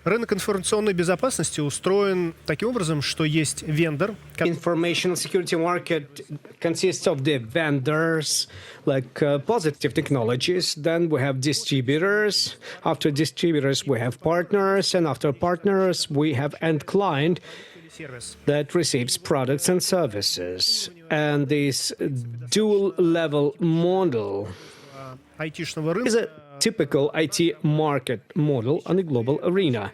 Рынок информационной безопасности устроен таким образом, что есть вендор, Information security market consists of the vendors, like Positive Technologies. Then we have distributors. After distributors, we have partners. And after partners, we have end client сервис. that receives products and services. And this dual level model Айтишного is рынка a typical IT market model on the global arena.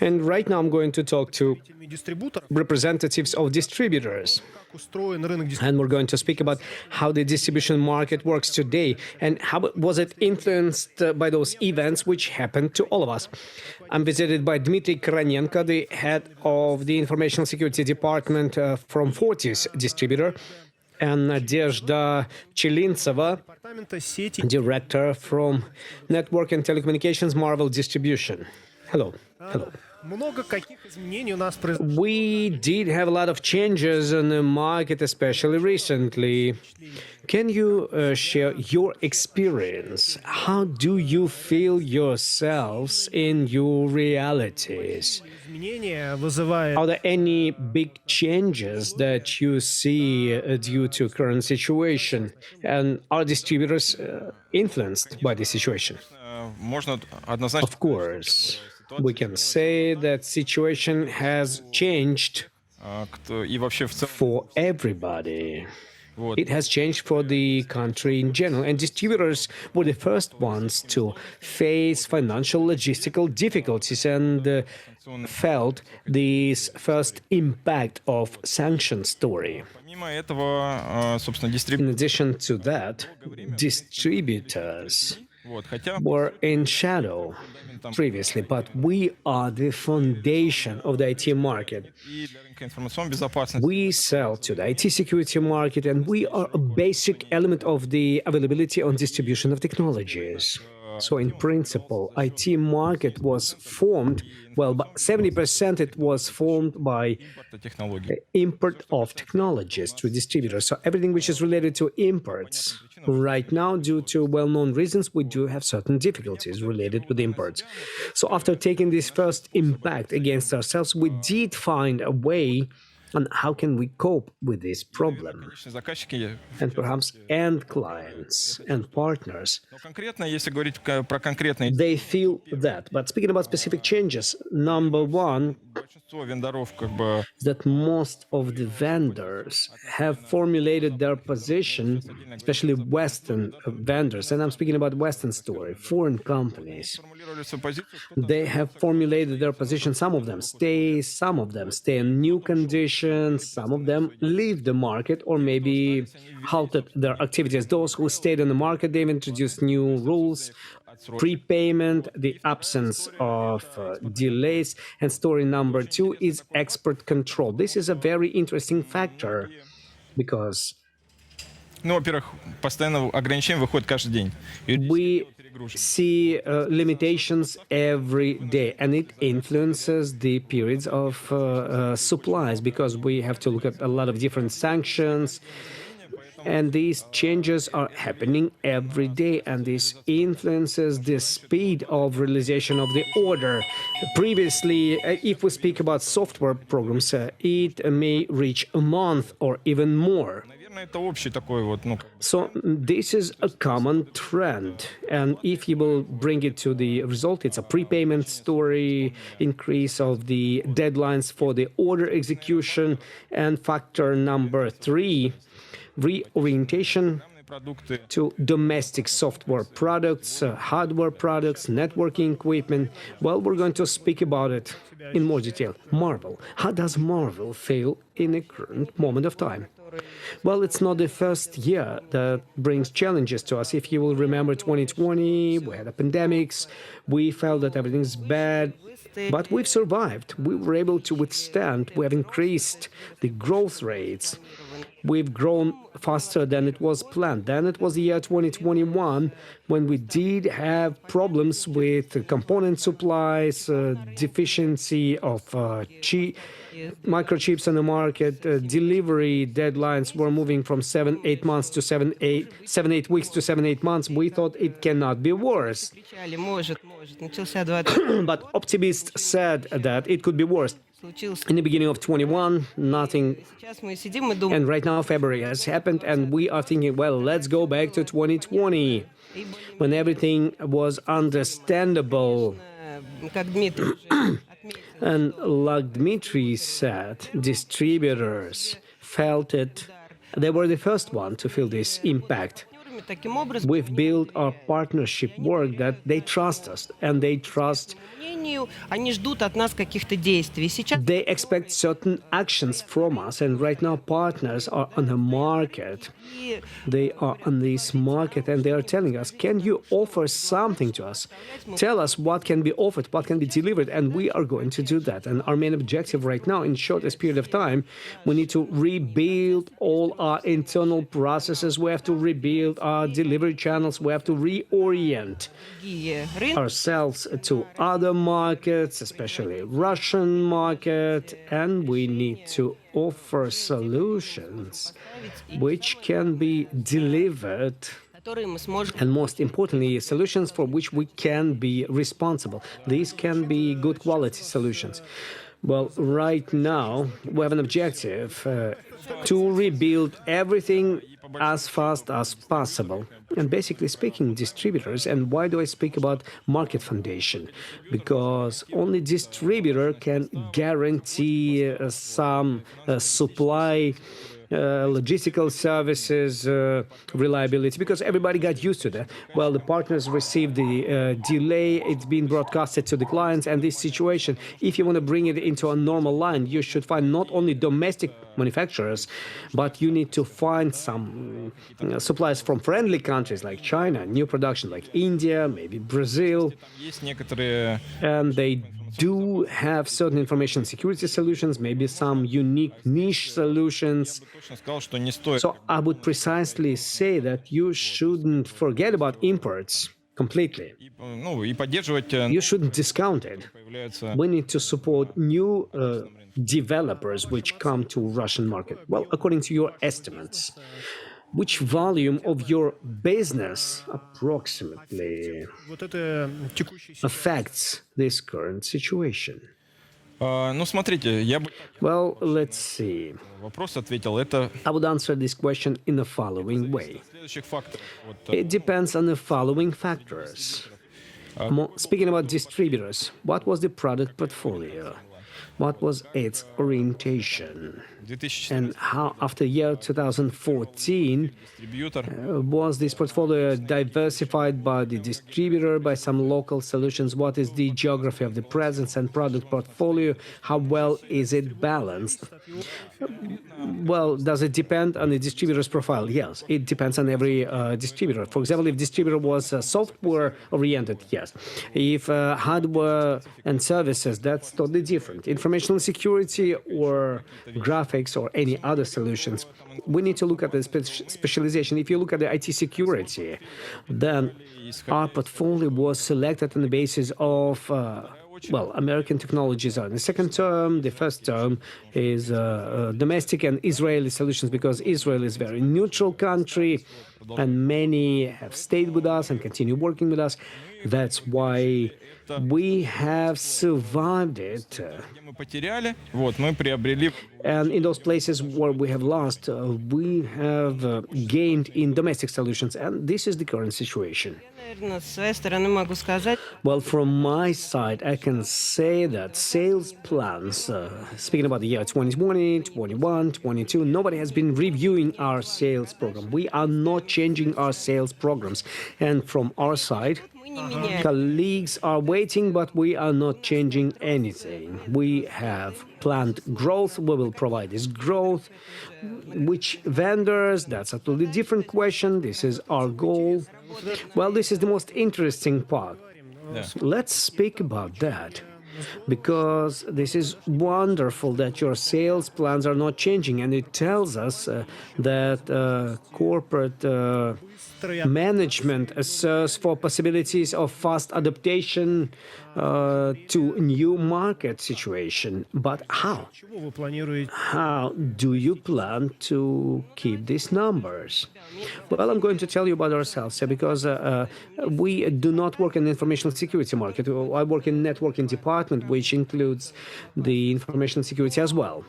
And right now I'm going to talk to дистрибуторов, representatives of distributors. как устроен рынок And we're going to speak about how the distribution market works today and how was it influenced by those events which happened to all of us. I'm visited by Dmitry Koronenko, the head of the Information Security Department from Fortis distributor, and Nadezhda Chelintseva, департамента сети. director from Network and Telecommunications Marvel Distribution. Hello. Hello. Много каких изменений у нас произошло. We did have a lot of changes in the market, especially recently. Can you share your experience? How do you feel yourselves in your realities? Изменения вызывает Are there any big changes that you see due to current situation? And are distributors influenced by the situation? Можно однозначно Of course, we can say that situation has changed и вообще в целом for everybody. вот It has changed for the country in general, and distributors were the first ones to face financial logistical difficulties and felt this first impact of sanction story. помимо этого, собственно, In addition to that, distributors вот, хотя were in shadow previously, but we are the foundation of the IT market. и для рынка информационной безопасности We sell to the IT security market, and we are a basic element of the availability and distribution of technologies. So, in principle, IT market was formed, well, but 70% it was formed by технологий. import of technologies to distributors. So everything which is related to imports. Right now, due to well-known reasons, we do have certain difficulties related with imports. So after taking this first impact against ourselves, we did find a way on how can we cope with this problem. Конечные заказчики. And perhaps end clients and partners, Но конкретно, если говорить про конкретные, they feel that. But speaking about specific changes, number one, большинство вендоров как бы that most of the vendors have formulated their position, especially Western vendors, and I'm speaking about Western story, foreign companies. формулировали свою позицию, They have formulated their position. Some of them stay in new conditions, some of them leave the market or maybe halted their activities. Those who stayed in the market, they've introduced new rules, prepayment, the absence of delays, and story number two is export control. This is a very interesting factor because ну, во-первых, постоянно ограничения выходят каждый день. И we see limitations every day, and it influences the periods of supplies because we have to look at a lot of different sanctions. And these changes are happening every day, and this influences the speed of realization of the order. Previously, if we speak about software programs, it may reach a month or even more. наверное, это общий такой вот, ну, So this is a common trend, and if you will bring it to the result, it's a prepayment story, increase of the deadlines for the order execution, and factor number three, reorientation продукты. to domestic software products, hardware products, networking equipment. Well, we're going to speak about it in more detail. Marvel. How does Marvel fail in a current moment of time? Well, it's not the first year that brings challenges to us. If you will remember 2020, we had a pandemics, we felt that everything's bad, but we've survived. We were able to withstand. We have increased the growth rates. we've grown faster than it was planned. Then it was the year 2021 when we did have problems with component supplies, deficiency of microchips on the market, delivery deadlines were moving from 7-8 months to 7-8 weeks to 7-8 months. We thought it cannot be worse. Кричали, может. Начался 20. But optimists said that it could be worse. Случился. In the beginning of 21, nothing. Сейчас мы сидим и думаем, And right now, February has happened, and we are thinking, well, let's go back to 2020, when everything was understandable. Как Дмитрий уже отметил, And like Dmitry said, distributors felt it. They were the first one to feel this impact. партнерами таким образом, We've built our partnership work that they trust us, and they trust. мнению, они ждут от нас каких-то действий. Сейчас They expect certain actions from us, and right now partners are on the market. They are on this market, and they are telling us, "Can you offer something to us? Tell us what can be offered, what can be delivered," and we are going to do that. And our main objective right now, in shortest period of time, we need to rebuild all our internal processes. We have to rebuild our delivery channels. We have to reorient другие рынки, ourselves to other markets, especially Russian market, and we need to offer solutions which can be delivered, которые мы сможем and most importantly, solutions for which we can be responsible. These can be good quality solutions. Well, right now we have an objective to rebuild everything as fast as possible. And basically speaking, distributors, and why do I speak about market foundation? Because only distributor can guarantee some supply, logistical services, reliability, because everybody got used to that. Well, the partners received the delay, it's been broadcasted to the clients, and this situation, if you want to bring it into a normal line, you should find not only domestic manufacturers, but you need to find some suppliers from friendly countries like China, new production like India, maybe Brazil, Есть некоторые and they do have certain information security solutions, maybe some unique niche solutions. точно сказал, что не стоит So I would precisely say that you shouldn't forget about imports completely. и поддерживать You shouldn't discount it. появляются We need to support new developers which come to Russian market. Well, according to your estimates, which volume of your business approximately Вот это текущая ситуация. affects this current situation? Ну, смотрите, я бы Well, let's see. вопрос ответил. Это I would answer this question in the following way. следующих факторов. Вот, It depends on the following factors. Speaking about distributors, what was the product portfolio? What was its orientation? 2014 And how, after year 2014, дистрибьютор. was this portfolio diversified by the distributor, by some local solutions? What is the geography of the presence and product portfolio? How well is it balanced? Well, does it depend on the distributor's profile? Yes, it depends on every distributor. For example, if distributor was software oriented, yes. If hardware and services, that's totally different. Informational security or graphics or any other solutions, we need to look at the specialization. If you look at the IT security, then our portfolio was selected on the basis of well, American technologies are in the second term. The first term is domestic and Israeli solutions, because Israel is a very neutral country and many have stayed with us and continue working with us. That's why we have survived it. Где мы потеряли, вот, мы приобрели And in those places where we have lost, we have gained in domestic solutions. And this is the current situation. наверное, с своей стороны могу сказать, Well, from my side, I can say that sales plans, speaking about the year 2020, 21, 22, nobody has been reviewing our sales program. We are not changing our sales programs. And from our side, мы не меняем. colleagues are waiting, but we are not changing anything. We have planned growth. We will provide this growth. Which vendors? That's a totally different question. This is our goal. Well, this is the most interesting part. Let's speak about that. because this is wonderful that your sales plans are not changing, and it tells us that corporate management assesses for possibilities of fast adaptation to new market situation. But how? Чего вы планируете? How do you plan to keep these numbers? Well, I'm going to tell you about ourselves because we do not work in the information security market. I work in networking department, which includes the information security as well.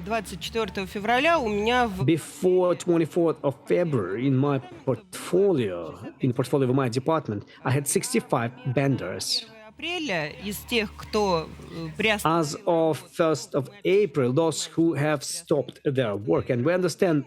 24 февраля у меня в Before 24th of February, in my portfolio, in the portfolio of my department, I had 65 vendors. апреля из тех, кто приостановил As of 1st of April, those who have stopped their work, and we understand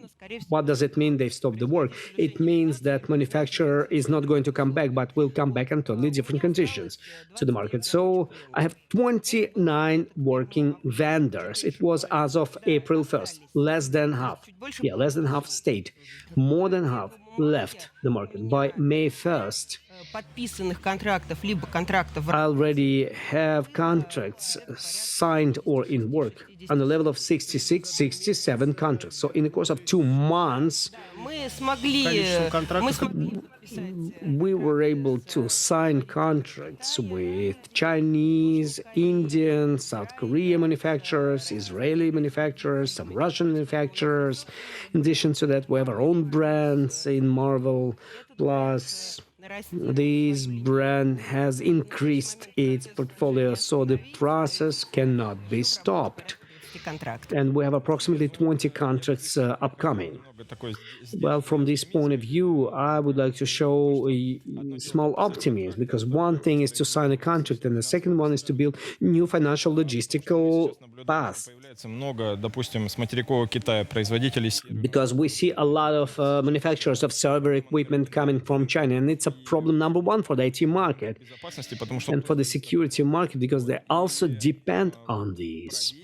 what does it mean they've stopped the work. It means that manufacturer is not going to come back, but will come back in totally different conditions to the market. So I have 29 working vendors. It was as of April 1st, less than half. Yeah, less than half stayed. More than half left the market. By May 1st, подписанных контрактов, либо контрактов I already have contracts signed or in work on the level of 66, 67 contracts. So in the course of 2 months, мы смогли Количество контрактов. мы смогли подписать. we were able to sign contracts with Chinese, Indian, South Korea manufacturers, Israeli manufacturers, some Russian manufacturers. In addition to that, we have our own brands in Marvel. Plus, this brand has increased its portfolio, so the process cannot be stopped. контракт. And we have approximately 20 contracts upcoming. Такой Well, from this point of view, I would like to show a small optimism, because one thing is to sign a contract, and the second one is to build new financial logistical paths. появляется много, допустим, с материкового Китая производителей серверов. Because we see a lot of manufacturers of server equipment coming from China, and it's a problem number one for the IT market Безопасности, потому что and for the security market, because they also depend on these.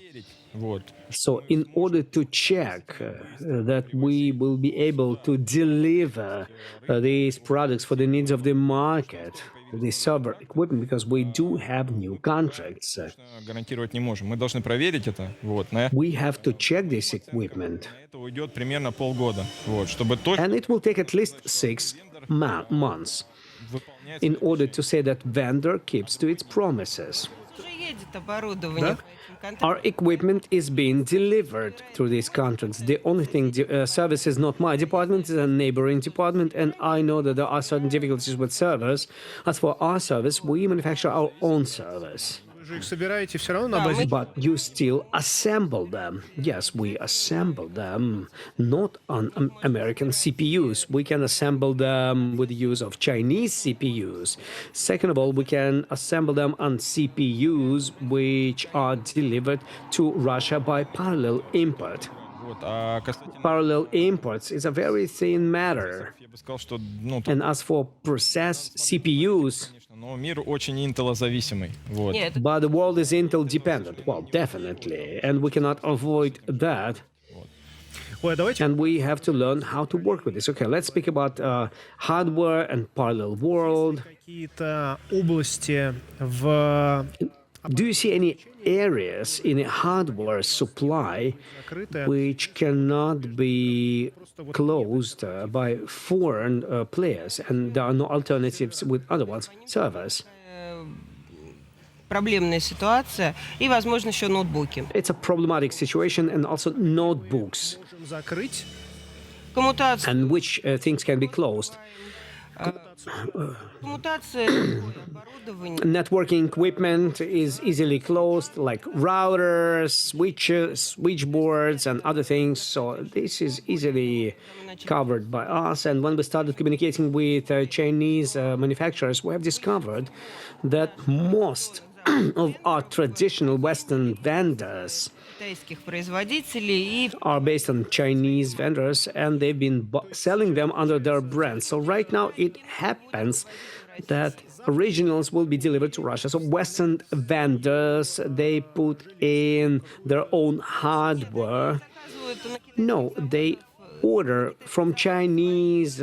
вот. So, in order to check that we will be able to deliver these products for the needs of the market, the server equipment, because we do have new contracts, Гарантировать не можем. Мы должны проверить это. Вот. На we have to check this equipment. это уйдет примерно полгода. Вот. Чтобы точно And it will take at least 6 months выполнять in order to say that vendor keeps to its promises. Уже едет оборудование по этим контрактам. Our equipment is being delivered through these contracts. The only thing, service is not my department, it's a neighboring department, and I know that there are certain difficulties with servers. As for our service, we manufacture our own service. Вы же их собираете все равно на базе. But you still assemble them. Yes, we assemble them not on American CPUs. We can assemble them with the use of Chinese CPUs. Second of all, we can assemble them on CPUs which are delivered to Russia by parallel import. вот. А касательно, Parallel imports is a very thin matter. я бы сказал, что ну, тут, And as for processed CPUs, конечно, но мир очень Intel-зависимый. Вот. Нет, but the world is Intel dependent. Well, definitely. And we cannot avoid that. Ой, а давайте And we have to learn how to work with this. Okay, let's speak about hardware and parallel world. какие-то области в Do you see any areas in a hardware supply закрытые. which cannot be closed by foreign players, and there are no alternatives with other ones, servers? проблемная ситуация. И, возможно, еще ноутбуки. It's a problematic situation, and also notebooks, Можем закрыть. Коммутация. and which things can be closed. Коммутация оборудования. Networking equipment is easily closed, like routers, switches, switchboards, and other things. So this is easily covered by us. And when we started communicating with Chinese manufacturers, we have discovered that most of our traditional Western vendors Китайских производителей и are based on Chinese vendors, and they've been selling them under their brand. So right now it happens that originals will be delivered to Russia. So Western vendors, they put in their own hardware. No, they order from Chinese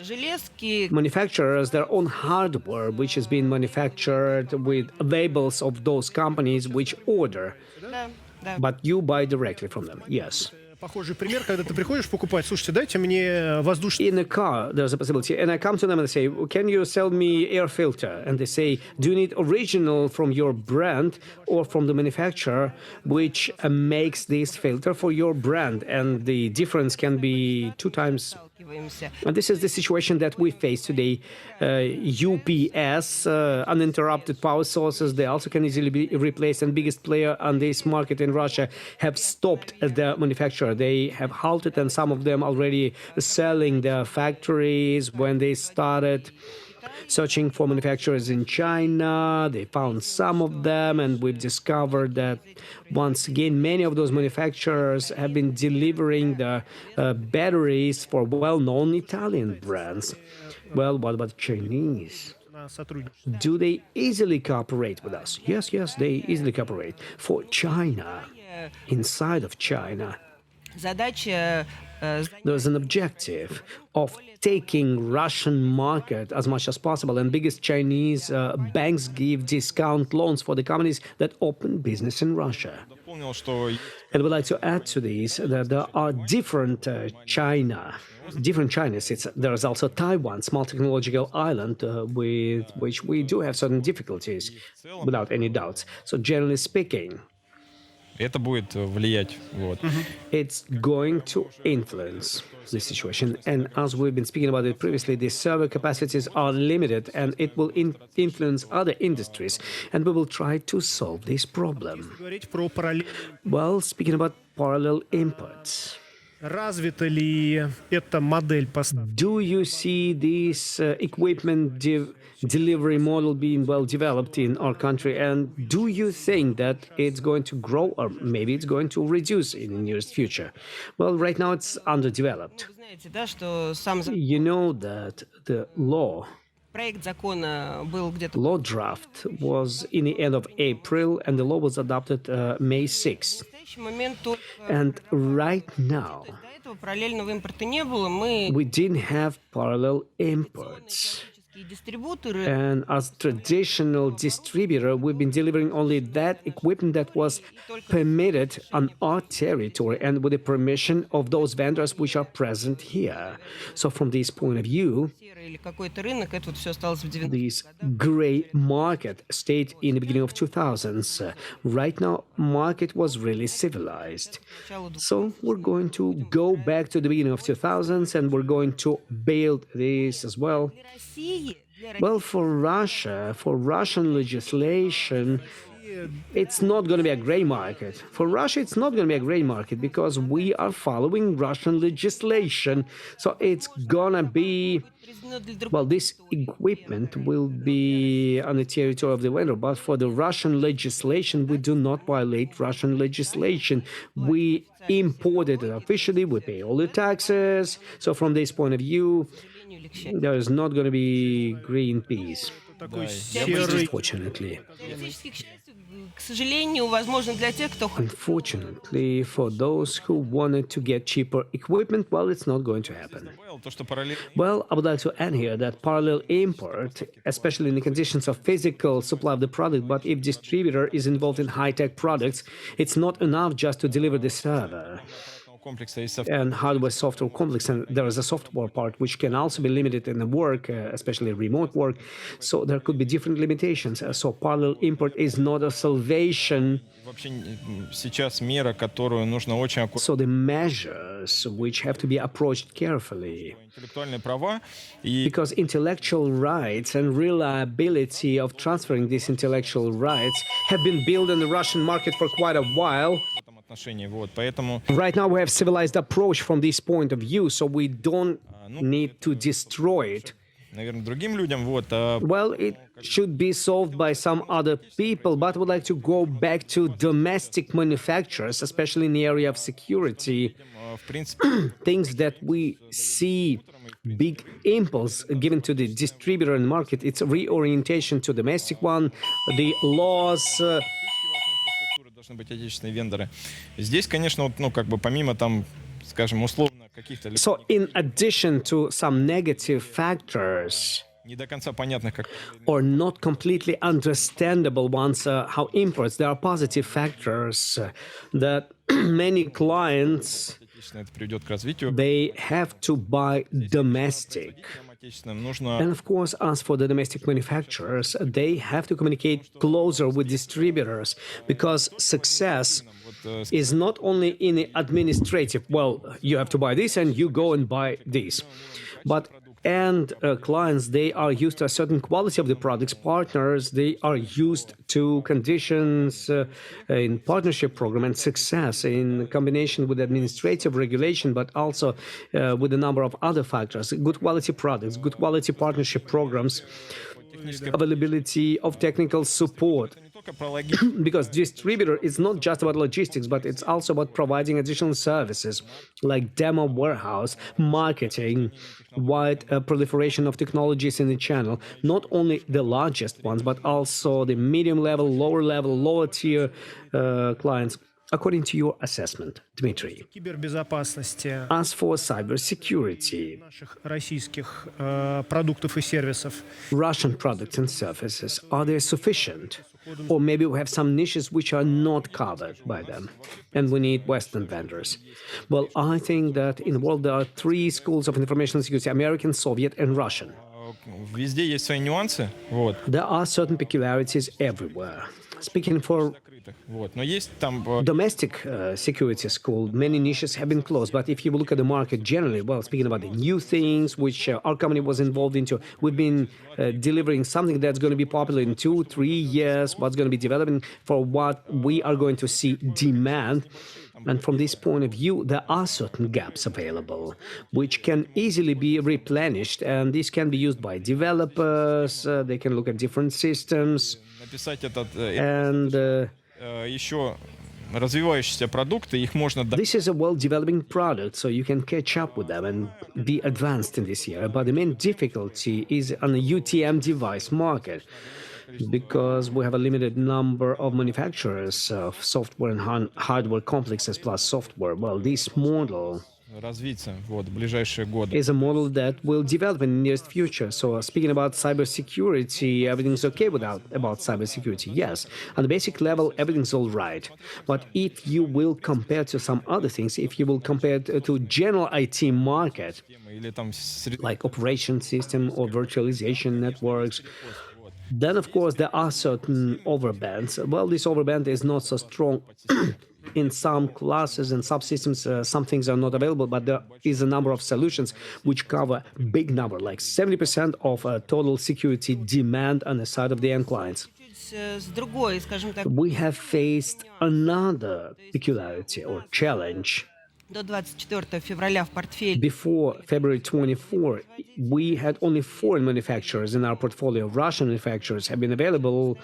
Железки, manufacturers their own hardware, which is being manufactured with labels of those companies which order, да, да. but you buy directly from them. Yes. Похожий пример, когда ты приходишь покупать, слушайте, дайте мне воздушный... In a car, there's a possibility, and I come to them and I say, "Can you sell me air filter?" And they say, "Do you need original from your brand or from the manufacturer, which makes this filter for your brand?" And the difference can be 2 times. Сталкиваемся. And this is the situation that we face today. UPS, uninterrupted power sources, they also can easily be replaced. And biggest player on this market in Russia have stopped the manufacturer. They have halted, and some of them already selling their factories. When they started searching for manufacturers in China, they found some of them, and we've discovered that once again many of those manufacturers have been delivering the batteries for well-known Italian brands. Well, what about Chinese? на сотрудничество. Do they easily cooperate with us? Yes, they easily cooperate. For China, inside of China, Задача there's an objective of taking Russian market as much as possible, and biggest Chinese banks give discount loans for the companies that open business in Russia. Дополнил, что And we'd like to add to this that there are different different China. There is also Taiwan, small technological island, with which we do have certain difficulties, without any doubts. So generally speaking, это будет влиять. Вот. it's going to influence the situation. And as we've been speaking about it previously, the server capacities are limited, and it will influence other industries. And we will try to solve this problem. Говорить про параллель. Well, speaking about parallel imports, Развита ли эта модель поставки? do you see this equipment delivery model being well developed in our country? And do you think that it's going to grow, or maybe it's going to reduce in the nearest future? Well, right now it's underdeveloped. Вы знаете, да, что сам You know that the проект закона был где-то law draft was in the end of April, and the law was adopted May 6th. в настоящий момент только And right now, до этого параллельного импорта не было. Мы we didn't have parallel imports. классические дистрибуторы And as traditional distributor, we've been delivering only that equipment that was permitted on our territory and with the permission of those vendors which are present here. So from this point of view, серый или какой-то рынок, это вот все осталось в 90-х this gray market stayed in the beginning of 2000s. Right now, market was really civilized. началу So we're going to go back to the beginning of 2000s, and we're going to build this as well. России, для Well, for Russia, for Russian legislation, it's not going to be a gray market. For Russia, it's not going to be a gray market because we are following Russian legislation. So it's going to be, признано для других well, this equipment will be on the territory of the vendor. But for the Russian legislation, we do not violate Russian legislation. We imported it officially, we pay all the taxes. So from this point of view, или к счастью. there is not going to be green peas, Такой я бы серый... unfortunately. Теоретически, к счастью, к сожалению, возможно, для тех, кто Unfortunately, for those who wanted to get cheaper equipment, well, it's not going to happen. То, что параллельно Well, I would like to add here that parallel import, especially in the conditions of physical supply of the product, but if distributor is involved in high-tech products, it's not enough just to deliver the server комплекса есть and hardware software complex, and there is a software part which can also be limited in the work, especially remote work. So there could be different limitations. So parallel import is not a salvation. вообще сейчас мера, которую нужно очень аккуратно. So the measures which have to be approached carefully, Интеллектуальные права и because intellectual rights and reliability of transferring these intellectual rights have been built in the Russian market for quite a while. в этом отношении. Вот, поэтому Right now we have civilized approach from this point of view, so we don't need to destroy it. наверное, другим людям, вот, Well, it should be solved by some other people, but I would like to go back to domestic manufacturers, especially in the area of security. в принципе, Things that we see big impulse given to the distributor and market. It's a reorientation to domestic one, the laws. инфраструктуры должны быть отечественные вендоры. Здесь, конечно, вот, ну, как бы помимо там, скажем, условно каких-то So, in addition to some negative factors, не до конца понятных, как or not completely understandable ones, how imports, there are positive factors that many clients, отечественное это приведет к развитию. they have to buy domestic. Нам отечественным нужно And of course, as for the domestic manufacturers, they have to communicate closer with distributors because success is not only in the administrative, well, you have to buy this and you go and buy this, but clients, they are used to a certain quality of the products. Partners, they are used to conditions in partnership program and success in combination with administrative regulation, but also with a number of other factors. Good quality products, good quality partnership programs, availability of technical support. не только про логистику, Because distributor is not just about logistics, but it's also about providing additional services like demo warehouse, marketing, wide proliferation of technologies in the channel. Not only the largest ones, but also the medium level, lower tier clients. According to your assessment, Dmitry, Кибербезопасности as for cybersecurity, наших российских продуктов и сервисов. Russian products and services, are they sufficient? Or maybe we have some niches which are not covered by them, and we need Western vendors. Well, I think that in the world there are three schools of information security: American, Soviet, and Russian. везде есть свои нюансы, вот, There are certain peculiarities everywhere. Speaking for закрытых, вот, но есть там domestic security school, many niches have been closed. But if you look at the market generally, well, speaking about the new things which our company was involved into, we've been delivering something that's going to be popular in 2-3 years, what's going to be developing for what we are going to see demand. And from this point of view, there are certain gaps available which can easily be replenished, and this can be used by developers. They can look at different systems, написать этот and еще развивающиеся продукты, их можно this is a well-developing product, so you can catch up with them and be advanced in this area. But the main difficulty is on the UTM device market, because we have a limited number of manufacturers of software and hardware complexes plus software. Well, this model развиться вот, в ближайшие годы. is a model that will develop in the nearest future. So speaking about cybersecurity, everything's okay about cybersecurity. Yes, on the basic level, everything's all right. But if you will compare to some other things, if you will compare to general IT market, Или там like operation system or virtualization networks, then of course there are certain overbands. Well, this overband is not so strong in some classes and subsystems. Some things are not available, but there is a number of solutions which cover big number, like 70% of total security demand on the side of the end clients. С другой, скажем так, We have faced another peculiarity or challenge. до 24 февраля в портфеле Before February 24, we had only foreign manufacturers in our portfolio. Russian manufacturers have been available,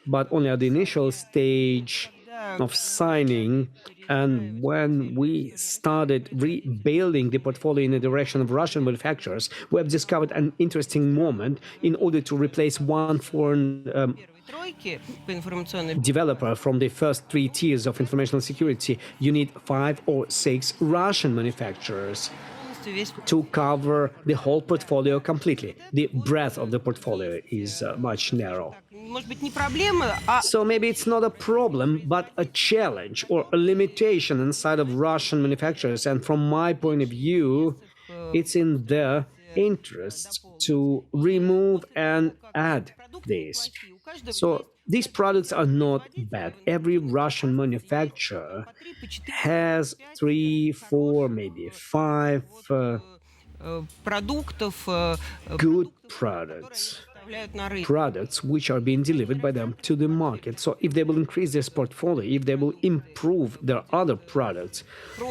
but only at the initial stage of signing. And when we started rebuilding the portfolio in the direction of Russian manufacturers, we have discovered an interesting moment. In order to replace one foreign тройки по информационной developer from the first three tiers of informational security, you need 5 or 6 Russian manufacturers полностью весь to cover the whole portfolio completely. The breadth of the portfolio is much narrow. может быть, не проблема, а So maybe it's not a problem, but a challenge or a limitation inside of Russian manufacturers. And from my point of view, it's in their interests to remove and add this. у каждого So these products are not bad. Every Russian manufacturer has 3, 4, maybe 5 продуктов good products. поставляют на рынок. Products which are being delivered by them to the market. So if they will increase this portfolio, if they will improve their other products,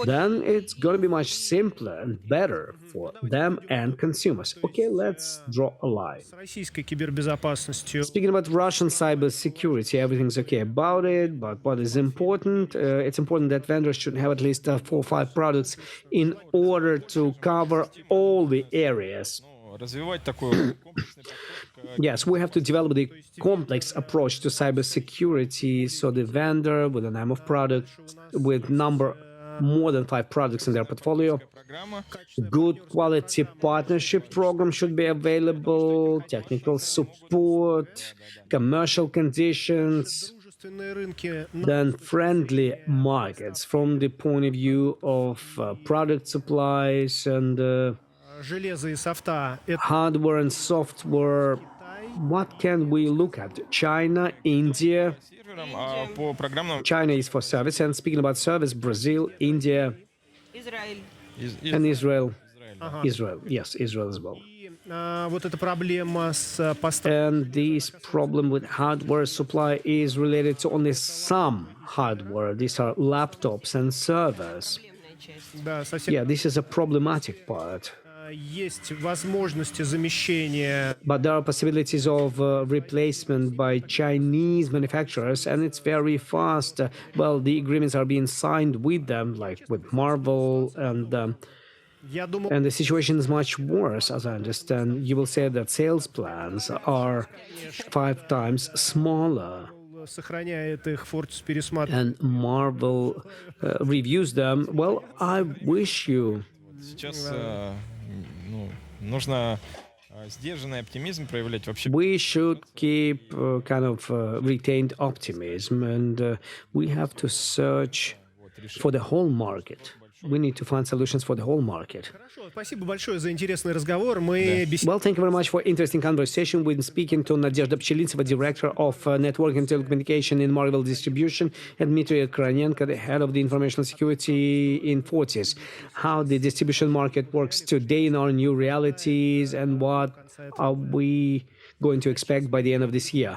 then it's going to be much simpler and better for them and consumers. Okay, let's draw a line. С российской кибербезопасностью Speaking about Russian cybersecurity, everything's okay about it, but what is important, it's important that vendors should have at least 4 or 5 products in order to cover all the areas. Развивать такой комплексный подход Yes, we have to develop the complex approach to cybersecurity. So the vendor with a name of product, with number more than 5 products in their portfolio. Программа. Good quality partnership program should be available, technical support, commercial conditions, Дружественные рынки then friendly markets from the point of view of product supplies and железа и софта — это hardware and software. What can we look at? China, India. Сервером, а по программному China is for service. And speaking about service, Brazil, India, Израиль. and Israel. да. Israel, yes, Israel as well. и, вот эта проблема с поставками. And this problem with hardware supply is related to only some hardware. These are laptops and servers. Проблемная часть. Да, совсем Yeah, this is a problematic part. есть возможности замещения. But there are possibilities of replacement by Chinese manufacturers, and it's very fast. Well, the agreements are being signed with them, like with Marvel, Я думаю, and the situation is much worse, as I understand. You will say that sales plans are 5 times smaller, сохраняет их, Fortis пересматривает. and Marvel reviews them. Well, I wish you. Сейчас ну, нужно сдержанный оптимизм проявлять вообще. We should keep kind of retained optimism, and we have to search for the whole market. We need to find solutions for the whole market. Хорошо, спасибо большое за интересный разговор. Мы беседуем. Well, thank you very much for interesting conversation. We've been speaking to Nadezhda Pchelintseva, Director of Network and Telecommunication in Marvel Distribution, and Dmitry Kranenko, the Head of the Informational Security in Fortis. How the distribution market works today in our new realities, and what are we going to expect by the end of this year.